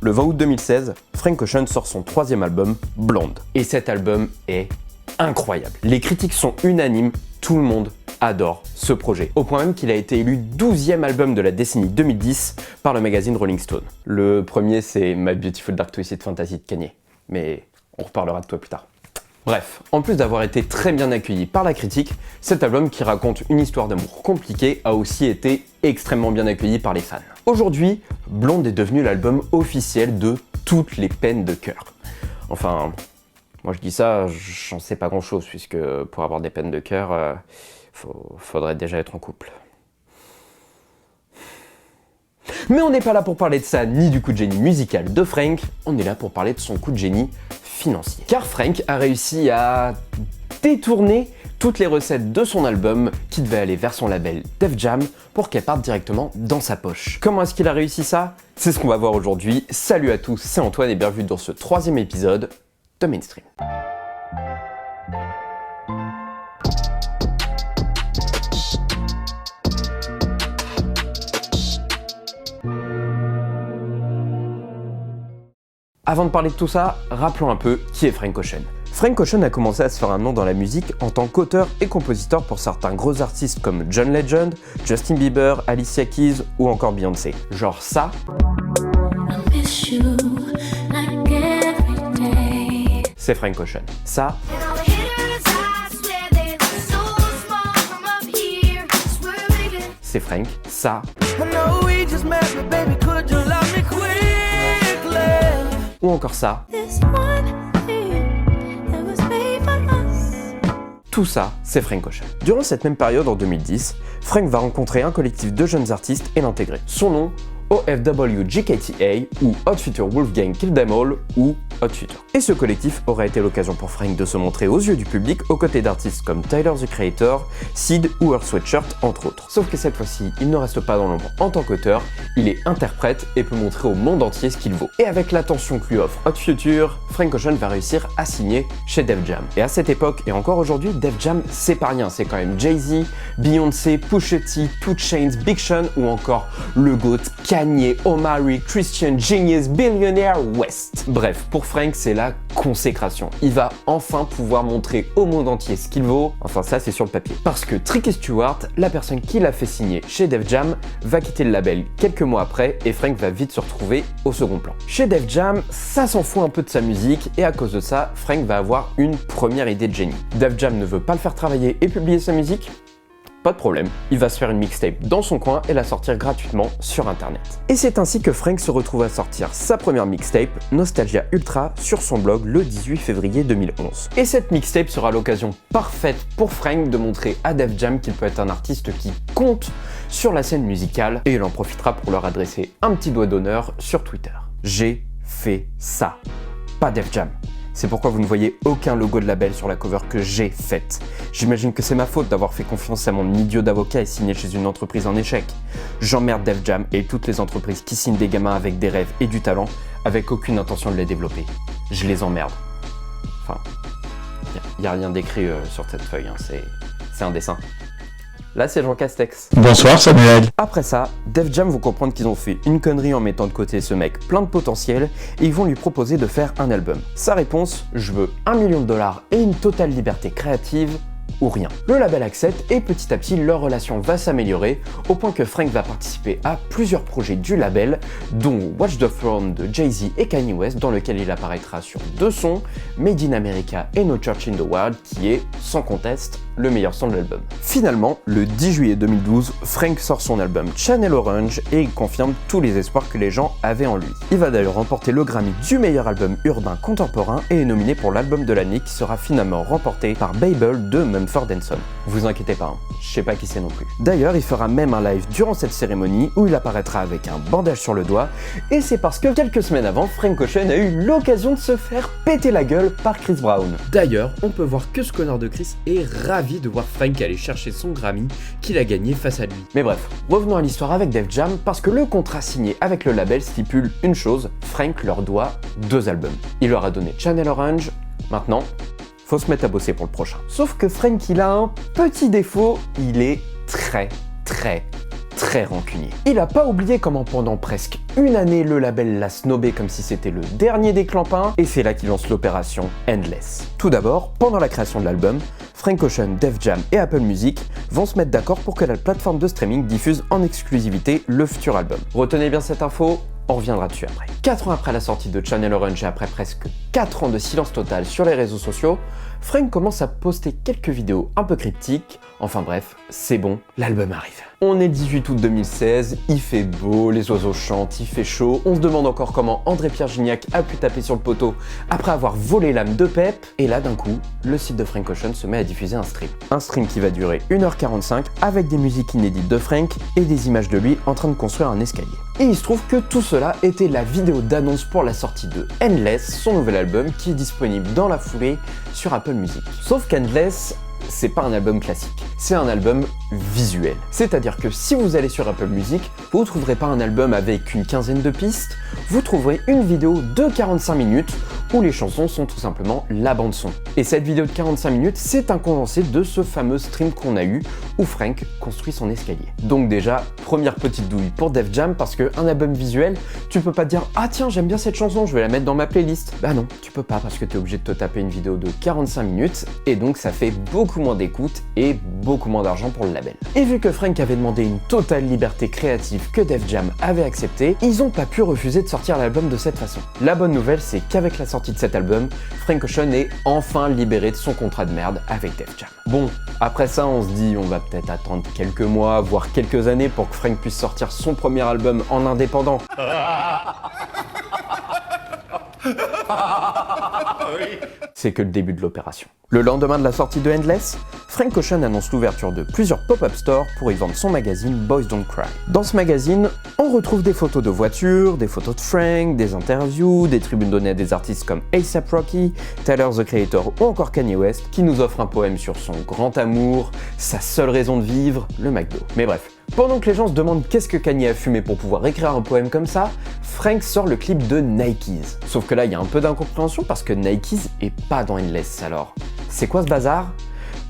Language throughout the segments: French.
Le 20 août 2016, Frank Ocean sort son troisième album, Blonde. Et cet album est incroyable. Les critiques sont unanimes, tout le monde adore ce projet, au point même qu'il a été élu 12e album de la décennie 2010 par le magazine Rolling Stone. Le premier, c'est My Beautiful Dark Twisted Fantasy de Kanye, mais on reparlera de toi plus tard. Bref, en plus d'avoir été très bien accueilli par la critique, cet album qui raconte une histoire d'amour compliquée a aussi été extrêmement bien accueilli par les fans. Aujourd'hui, Blonde est devenu l'album officiel de toutes les peines de cœur. Enfin, moi je dis ça, j'en sais pas grand chose, puisque pour avoir des peines de cœur, faudrait déjà être en couple. Mais on n'est pas là pour parler de ça, ni du coup de génie musical de Frank, on est là pour parler de son coup de génie financier. Car Frank a réussi à détourner toutes les recettes de son album qui devait aller vers son label Def Jam pour qu'elles partent directement dans sa poche. Comment est-ce qu'il a réussi ça? C'est ce qu'on va voir aujourd'hui. Salut à tous, c'est Antoine et bienvenue dans ce troisième épisode de Mainstream. Avant de parler de tout ça, rappelons un peu qui est Frank Ocean. Frank Ocean a commencé à se faire un nom dans la musique en tant qu'auteur et compositeur pour certains gros artistes comme John Legend, Justin Bieber, Alicia Keys ou encore Beyoncé. Genre ça, c'est Frank Ocean. Ça, c'est Frank. Ça, ou encore ça. Tout ça, c'est Frank Ocean. Durant cette même période, en 2010, Frank va rencontrer un collectif de jeunes artistes et l'intégrer. Son nom, OFWGKTA ou Hot Future Wolfgang Kill Them All ou Hot Future. Et ce collectif aurait été l'occasion pour Frank de se montrer aux yeux du public aux côtés d'artistes comme Tyler the Creator, Sid ou Earth Sweatshirt entre autres. Sauf que cette fois-ci, il ne reste pas dans l'ombre en tant qu'auteur, il est interprète et peut montrer au monde entier ce qu'il vaut. Et avec l'attention que lui offre Hot Future, Frank Ocean va réussir à signer chez Def Jam. Et à cette époque et encore aujourd'hui, Def Jam c'est pas rien, c'est quand même Jay-Z, Beyoncé, Pusha T, 2 Chainz, Big Sean ou encore le GOAT Kanye, Omari, Christian Genius, Billionaire West. Bref, pour Frank, c'est la consécration. Il va enfin pouvoir montrer au monde entier ce qu'il vaut. Enfin, ça, c'est sur le papier. Parce que Tricky Stewart, la personne qui l'a fait signer chez Def Jam, va quitter le label quelques mois après et Frank va vite se retrouver au second plan. Chez Def Jam, ça s'en fout un peu de sa musique et à cause de ça, Frank va avoir une première idée de génie. Def Jam ne veut pas le faire travailler et publier sa musique? Pas de problème, il va se faire une mixtape dans son coin et la sortir gratuitement sur internet. Et c'est ainsi que Frank se retrouve à sortir sa première mixtape, Nostalgia Ultra, sur son blog le 18 février 2011. Et cette mixtape sera l'occasion parfaite pour Frank de montrer à Def Jam qu'il peut être un artiste qui compte sur la scène musicale et il en profitera pour leur adresser un petit doigt d'honneur sur Twitter. J'ai fait ça, pas Def Jam. C'est pourquoi vous ne voyez aucun logo de label sur la cover que j'ai faite. J'imagine que c'est ma faute d'avoir fait confiance à mon idiot d'avocat et signé chez une entreprise en échec. J'emmerde Def Jam et toutes les entreprises qui signent des gamins avec des rêves et du talent avec aucune intention de les développer. Je les emmerde. Enfin, y a rien d'écrit sur cette feuille, hein. C'est un dessin. Là, c'est Jean Castex. Bonsoir Samuel. Après ça, Def Jam vont comprendre qu'ils ont fait une connerie en mettant de côté ce mec plein de potentiel et ils vont lui proposer de faire un album. Sa réponse, je veux $1 million et une totale liberté créative ou rien. Le label accepte et petit à petit leur relation va s'améliorer au point que Frank va participer à plusieurs projets du label dont Watch the Throne de Jay-Z et Kanye West dans lequel il apparaîtra sur 2 sons, Made in America et No Church in the World qui est sans conteste le meilleur son de l'album. Finalement, le 10 juillet 2012, Frank sort son album Channel Orange et il confirme tous les espoirs que les gens avaient en lui. Il va d'ailleurs remporter le Grammy du meilleur album urbain contemporain et est nominé pour l'album de l'année qui sera finalement remporté par Babel de Mumford & Sons. Vous inquiétez pas, je sais pas qui c'est non plus. D'ailleurs, il fera même un live durant cette cérémonie où il apparaîtra avec un bandage sur le doigt et c'est parce que quelques semaines avant, Frank Ocean a eu l'occasion de se faire péter la gueule par Chris Brown. D'ailleurs, on peut voir que ce connard de Chris est ravi de voir Frank aller chercher son Grammy qu'il a gagné face à lui. Mais bref, revenons à l'histoire avec Def Jam parce que le contrat signé avec le label stipule une chose, Frank leur doit 2 albums. Il leur a donné Channel Orange, maintenant, faut se mettre à bosser pour le prochain. Sauf que Frank il a un petit défaut, il est très très rancunier. Il a pas oublié comment pendant presque une année le label l'a snobé comme si c'était le dernier des clampins, et c'est là qu'il lance l'opération Endless. Tout d'abord, pendant la création de l'album, Frank Ocean, Def Jam et Apple Music vont se mettre d'accord pour que la plateforme de streaming diffuse en exclusivité le futur album. Retenez bien cette info, on reviendra dessus après. 4 ans après la sortie de Channel Orange et après presque 4 ans de silence total sur les réseaux sociaux, Frank commence à poster quelques vidéos un peu cryptiques. Enfin bref, c'est bon, l'album arrive. On est le 18 août 2016, il fait beau, les oiseaux chantent, il fait chaud, on se demande encore comment André-Pierre Gignac a pu taper sur le poteau après avoir volé l'âme de Pep, et là d'un coup, le site de Frank Ocean se met à diffuser un stream. Un stream qui va durer 1h45 avec des musiques inédites de Frank et des images de lui en train de construire un escalier. Et il se trouve que tout cela était la vidéo d'annonce pour la sortie de Endless, son nouvel album qui est disponible dans la foulée sur Apple Music. Sauf qu'Endless, c'est pas un album classique, c'est un album visuel. C'est-à-dire que si vous allez sur Apple Music, vous ne trouverez pas un album avec une quinzaine de pistes, vous trouverez une vidéo de 45 minutes où les chansons sont tout simplement la bande son. Et cette vidéo de 45 minutes, c'est un condensé de ce fameux stream qu'on a eu où Frank construit son escalier. Donc déjà, première petite douille pour Def Jam parce qu'un album visuel, tu peux pas te dire « Ah tiens, j'aime bien cette chanson, je vais la mettre dans ma playlist ». Bah non, tu peux pas parce que tu es obligé de te taper une vidéo de 45 minutes et donc ça fait beaucoup moins d'écoute et beaucoup moins d'argent pour le label. Et vu que Frank avait demandé une totale liberté créative que Def Jam avait accepté, ils ont pas pu refuser de sortir l'album de cette façon. La bonne nouvelle, c'est qu'avec la sortie de cet album, Frank Ocean est enfin libéré de son contrat de merde avec Def Jam. Bon, après ça, on se dit on va peut-être attendre quelques mois, voire quelques années pour que Frank puisse sortir son premier album en indépendant. C'est que le début de l'opération. Le lendemain de la sortie de Endless, Frank Ocean annonce l'ouverture de plusieurs pop-up stores pour y vendre son magazine Boys Don't Cry. Dans ce magazine, on retrouve des photos de voitures, des photos de Frank, des interviews, des tribunes données à des artistes comme A$AP Rocky, Tyler the Creator ou encore Kanye West, qui nous offre un poème sur son grand amour, sa seule raison de vivre, le McDo. Mais bref, pendant que les gens se demandent qu'est-ce que Kanye a fumé pour pouvoir écrire un poème comme ça, Frank sort le clip de Nikes. Sauf que là, il y a un peu d'incompréhension parce que Nikes est pas dans Endless, alors c'est quoi ce bazar ?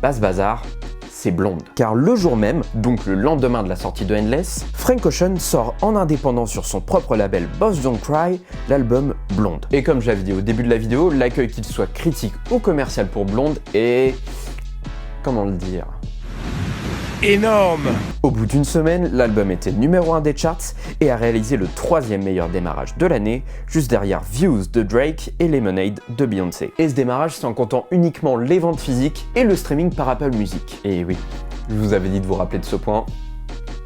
Bah ce bazar, c'est Blonde. Car le jour même, donc le lendemain de la sortie de Endless, Frank Ocean sort en indépendant sur son propre label Boys Don't Cry, l'album Blonde. Et comme j'avais dit au début de la vidéo, l'accueil qu'il soit critique ou commercial pour Blonde est... comment le dire ? Énorme! Au bout d'une semaine, l'album était numéro 1 des charts et a réalisé le 3e meilleur démarrage de l'année, juste derrière Views de Drake et Lemonade de Beyoncé. Et ce démarrage, c'est en comptant uniquement les ventes physiques et le streaming par Apple Music. Et oui, je vous avais dit de vous rappeler de ce point.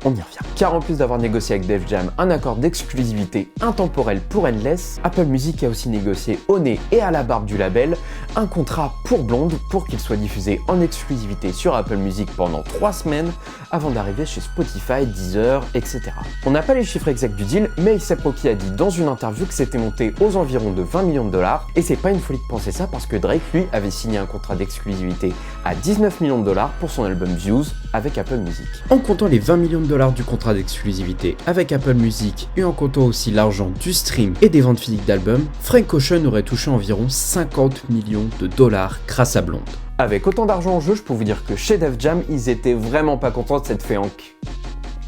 On y revient. Car en plus d'avoir négocié avec Def Jam un accord d'exclusivité intemporelle pour Endless, Apple Music a aussi négocié au nez et à la barbe du label un contrat pour Blonde pour qu'il soit diffusé en exclusivité sur Apple Music pendant 3 semaines avant d'arriver chez Spotify, Deezer, etc. On n'a pas les chiffres exacts du deal, mais A$AP Rocky a dit dans une interview que c'était monté aux environs de 20 millions de dollars, et c'est pas une folie de penser ça parce que Drake, lui, avait signé un contrat d'exclusivité à 19 millions de dollars pour son album Views avec Apple Music. En comptant les 20 millions de dollars du contrat d'exclusivité avec Apple Music et en comptant aussi l'argent du stream et des ventes physiques d'albums, Frank Ocean aurait touché environ 50 millions de dollars grâce à Blonde. Avec autant d'argent en jeu, je peux vous dire que chez Def Jam, ils étaient vraiment pas contents de cette féanque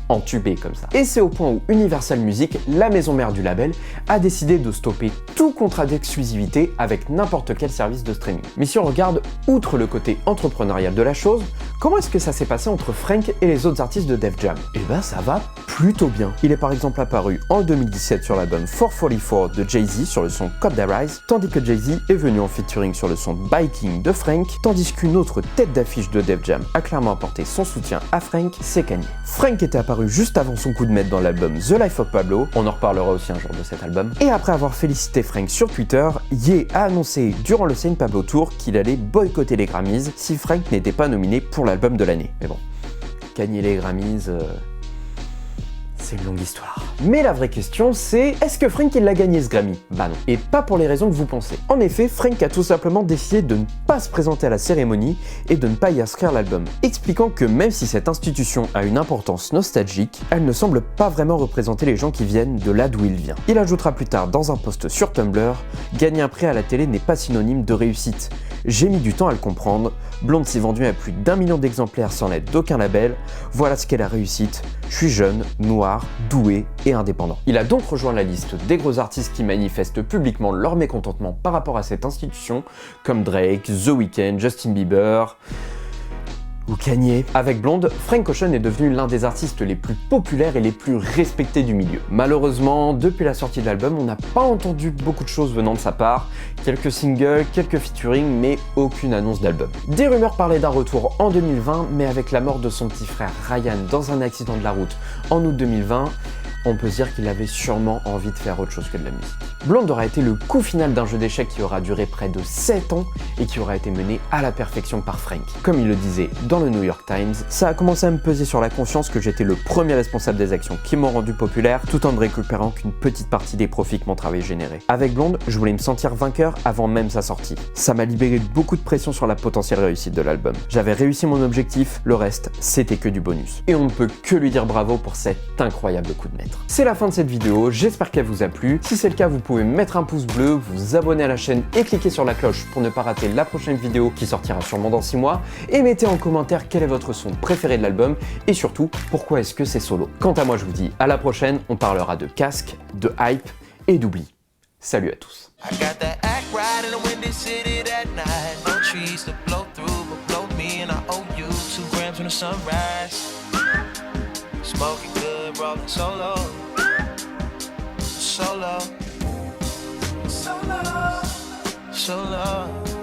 entubé comme ça. Et c'est au point où Universal Music, la maison mère du label, a décidé de stopper tout contrat d'exclusivité avec n'importe quel service de streaming. Mais si on regarde outre le côté entrepreneurial de la chose, comment est-ce que ça s'est passé entre Frank et les autres artistes de Def Jam ? Eh ben ça va plutôt bien. Il est par exemple apparu en 2017 sur l'album 444 de Jay-Z sur le son Cut That Rise, tandis que Jay-Z est venu en featuring sur le son Biking de Frank, tandis qu'une autre tête d'affiche de Def Jam a clairement apporté son soutien à Frank, c'est Kanye. Frank était apparu juste avant son coup de maître dans l'album The Life of Pablo, on en reparlera aussi un jour de cet album, et après avoir félicité Frank sur Twitter, Ye a annoncé durant le Saint Pablo Tour qu'il allait boycotter les Grammys si Frank n'était pas nominé pour l'album de l'année. Mais bon, gagner les Grammys... c'est une longue histoire. Mais la vraie question c'est, est-ce que Frank il a gagné ce Grammy ? Bah non. Et pas pour les raisons que vous pensez. En effet, Frank a tout simplement décidé de ne pas se présenter à la cérémonie et de ne pas y inscrire l'album, expliquant que même si cette institution a une importance nostalgique, elle ne semble pas vraiment représenter les gens qui viennent de là d'où il vient. Il ajoutera plus tard dans un post sur Tumblr, gagner un prix à la télé n'est pas synonyme de réussite. J'ai mis du temps à le comprendre, Blonde s'est vendue à plus d'1 million d'exemplaires sans l'aide d'aucun label, voilà ce qu'est la réussite, je suis jeune, noir, doué et indépendant. Il a donc rejoint la liste des gros artistes qui manifestent publiquement leur mécontentement par rapport à cette institution, comme Drake, The Weeknd, Justin Bieber ou Kanye. Avec Blonde, Frank Ocean est devenu l'un des artistes les plus populaires et les plus respectés du milieu. Malheureusement, depuis la sortie de l'album, on n'a pas entendu beaucoup de choses venant de sa part, quelques singles, quelques featuring, mais aucune annonce d'album. Des rumeurs parlaient d'un retour en 2020, mais avec la mort de son petit frère Ryan dans un accident de la route en août 2020, on peut se dire qu'il avait sûrement envie de faire autre chose que de la musique. Blonde aura été le coup final d'un jeu d'échecs qui aura duré près de 7 ans et qui aura été mené à la perfection par Frank. Comme il le disait dans le New York Times, ça a commencé à me peser sur la conscience que j'étais le premier responsable des actions qui m'ont rendu populaire, tout en ne récupérant qu'une petite partie des profits que mon travail générait. Avec Blonde, je voulais me sentir vainqueur avant même sa sortie. Ça m'a libéré de beaucoup de pression sur la potentielle réussite de l'album. J'avais réussi mon objectif, le reste, c'était que du bonus. Et on ne peut que lui dire bravo pour cet incroyable coup de maître. C'est la fin de cette vidéo, j'espère qu'elle vous a plu. Si c'est le cas, vous pouvez mettre un pouce bleu, vous abonner à la chaîne et cliquer sur la cloche pour ne pas rater la prochaine vidéo qui sortira sûrement dans 6 mois. Et mettez en commentaire quel est votre son préféré de l'album et surtout, pourquoi est-ce que c'est solo. Quant à moi, je vous dis à la prochaine, on parlera de casque, de hype et d'oubli. Salut à tous. Smoking good, rolling solo, solo, solo, solo.